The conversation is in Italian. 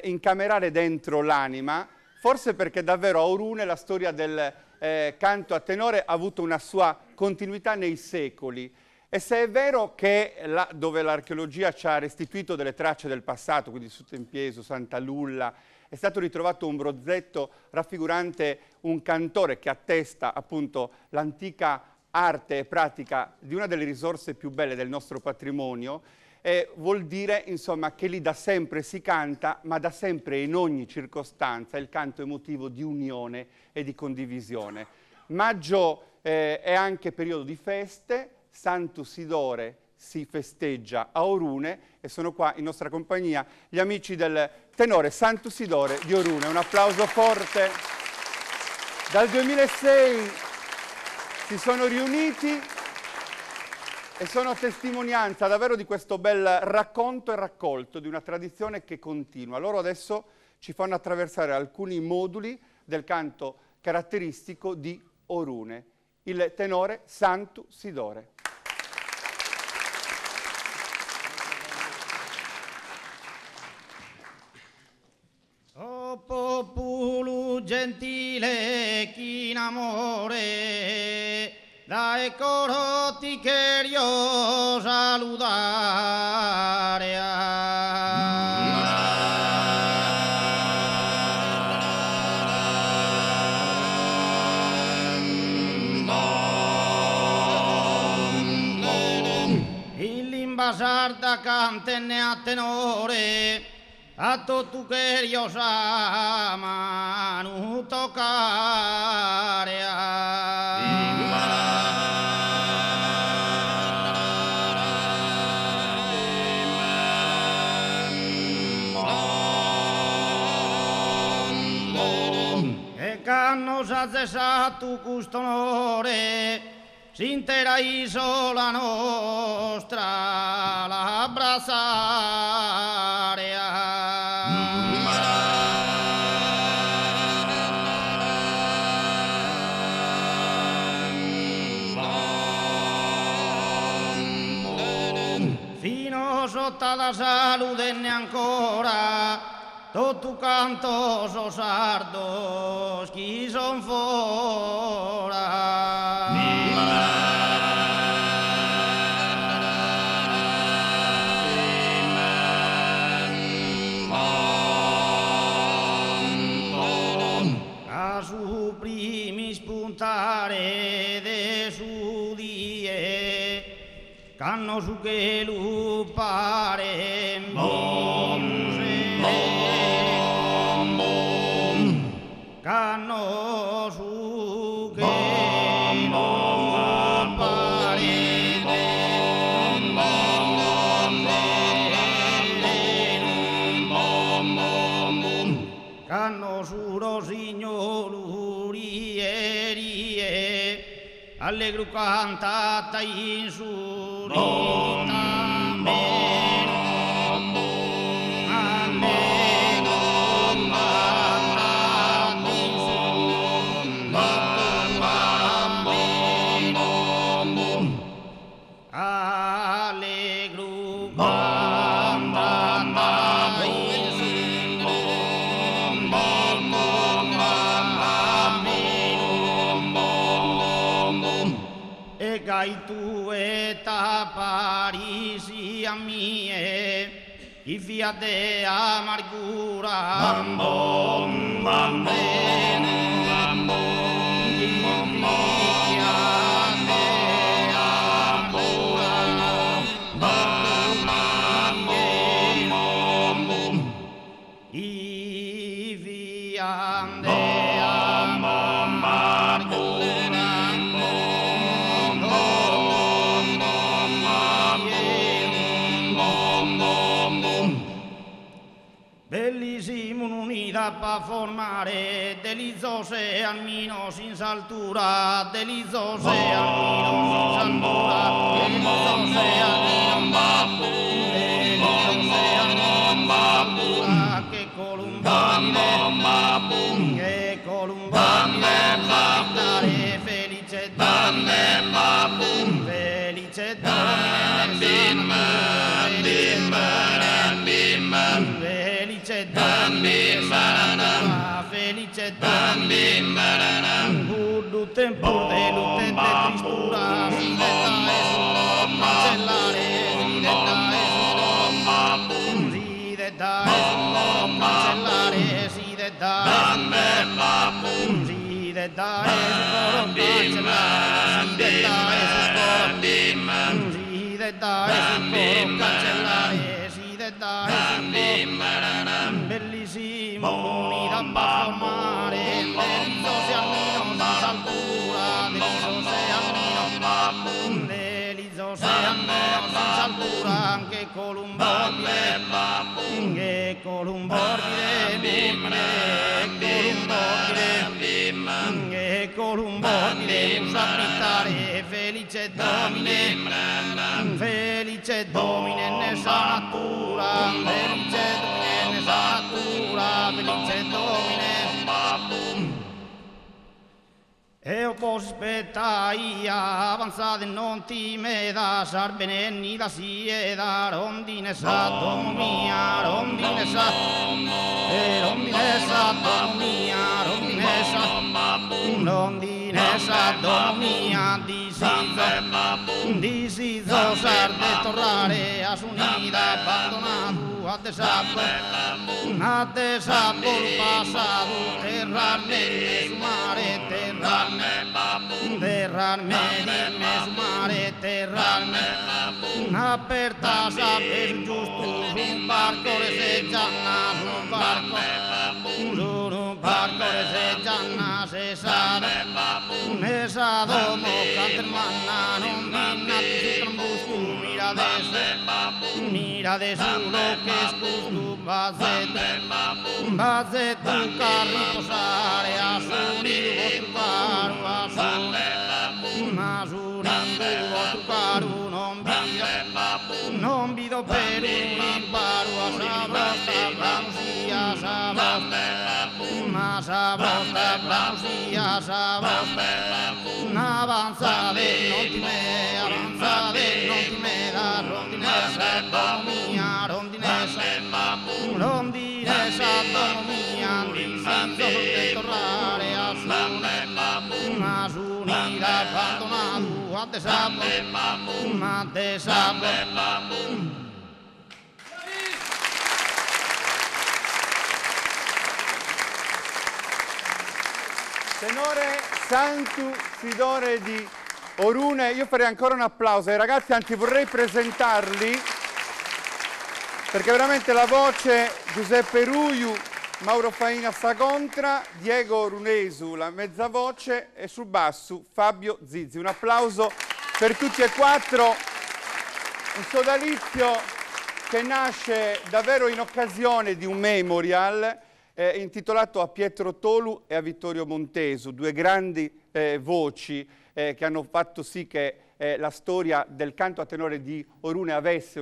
incamerare dentro l'anima, forse perché davvero a Orune la storia del canto a tenore ha avuto una sua continuità nei secoli. E se è vero che là dove l'archeologia ci ha restituito delle tracce del passato, quindi su Tempieso, Santa Lulla, è stato ritrovato un bronzetto raffigurante un cantore che attesta appunto l'antica arte e pratica di una delle risorse più belle del nostro patrimonio, vuol dire insomma che lì da sempre si canta, ma da sempre in ogni circostanza il canto è motivo di unione e di condivisione. Maggio è anche periodo di feste, Sanctus Idore si festeggia a Orune e sono qua in nostra compagnia gli amici del tenore Sanctus Idore di Orune. Un applauso forte. Dal 2006 si sono riuniti e sono testimonianza davvero di questo bel racconto e raccolto di una tradizione che continua. Loro adesso ci fanno attraversare alcuni moduli del canto caratteristico di Orune, il tenore Sanctus Idore. O popolo gentile chi in amore dai coro ti querio saludare. Il limba sarda cantenne a tenore a tu querio sa manu toccare. Canno sa cesato questo onore, s'intera isola nostra la abbracciare. Fino sotto la salute ancora tutto canto so sardo chi son fora. A su primi spuntare de su die canno su che lupare canno su che non canno su rosigno lurierie allegro cantata in surita i tue taparisi a mie i via de amargura bambon bambon bellissimo un'unità pa formare delizose almeno sin saltura delizose almeno sin saltura delizose almeno che columbabile dare felice felice felice Sanatura, felice Domine, Budu tempur de lute de tristura, Sideta es cancellare, Sideta es cancellare, Sideta es bellissimo, unita a formare, deliziosi almeno senza altura, deliziosi almeno senza altura, anche Columbordide, musa abitare, felice Domine, nessa natura, felice Domine. E o posso aspettare, avanzate non ti meda, sarbenenni da sieda, rondine sa, domo mia, rondine sa, rondine sa, domo mia, rondine sa, domo mia, disizo, sarde torrare, a sunida, abbandonato, a desapo il passato, terrarne su mare, terrarme su mare, terrarme aperta, saper giusto, un barco reseggianna, un barco reseggianna, se sa, ne sa domo, cantermanna, non minnati su trambustu, mira adesso lo che scustu, bazzetto, carri posare, a sunido vostro caro, vostro caro, non vido per un imparo, a sabrosta, brausia, avanzate, non ti me, la rondinessa, domia, rondinessa, domia, disizo de torrare, a sunida, abbandonato, a desapo, Tenore Santu Sidore di Orune, io farei ancora un applauso ai ragazzi, anzi vorrei presentarli perché veramente la voce Giuseppe Ruiu, Mauro Faina Sagontra, Diego Runesu la mezza voce e sul basso Fabio Zizzi. Un applauso per tutti e quattro, un sodalizio che nasce davvero in occasione di un memorial intitolato a Pietro Tolu e a Vittorio Montesu, due grandi voci che hanno fatto sì che la storia del canto a tenore di Orune avesse